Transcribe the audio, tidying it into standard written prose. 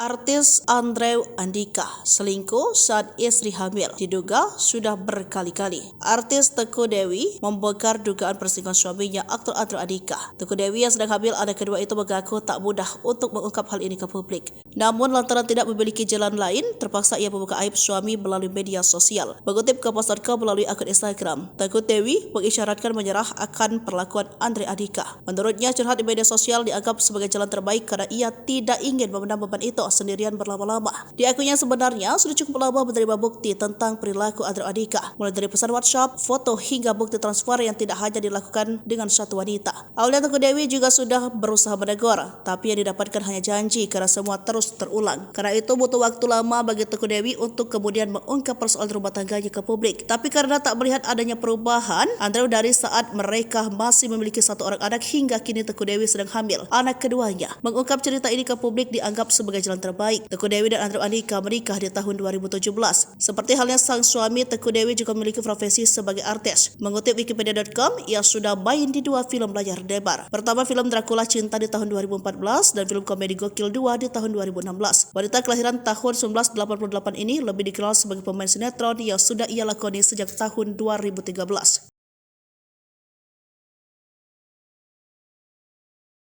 Artis Andrew Andika selingkuh saat istri hamil diduga sudah berkali-kali. Artis Teguh Dewi membongkar dugaan perselingkuhan suaminya aktor Andrew Andika. Teguh Dewi yang sedang hamil anak kedua itu mengaku tak mudah untuk mengungkap hal ini ke publik. Namun lantaran tidak memiliki jalan lain, terpaksa ia membuka aib suami melalui media sosial. Mengutip Kompas.com melalui akun Instagram, Teguh Dewi mengisyaratkan menyerah akan perlakuan Andrew Andika. Menurutnya, curhat di media sosial dianggap sebagai jalan terbaik karena ia tidak ingin memendam beban itu sendirian berlama-lama. Di akunnya sebenarnya sudah cukup lama menerima bukti tentang perilaku Andrew Andika, mulai dari pesan WhatsApp, foto hingga bukti transfer yang tidak hanya dilakukan dengan satu wanita. Awalnya Teguh Dewi juga sudah berusaha menegur, tapi yang didapatkan hanya janji karena semua terus terulang. Karena itu butuh waktu lama bagi Teguh Dewi untuk kemudian mengungkap persoalan rumah tangganya ke publik. Tapi karena tak melihat adanya perubahan, Andrew dari saat mereka masih memiliki satu orang anak hingga kini Teguh Dewi sedang hamil anak keduanya. Mengungkap cerita ini ke publik dianggap sebagai jalan terbaik. Teguh Dewi dan Andrew Andika menikah di tahun 2017. Seperti halnya sang suami, Teguh Dewi juga memiliki profesi sebagai artis. Mengutip Wikipedia.com, ia sudah main di 2 film layar lebar. Pertama film Dracula Cinta di tahun 2014 dan film komedi Gokil 2 di tahun 2016. Wanita kelahiran tahun 1988 ini lebih dikenal sebagai pemain sinetron yang sudah ia lakoni sejak tahun 2013.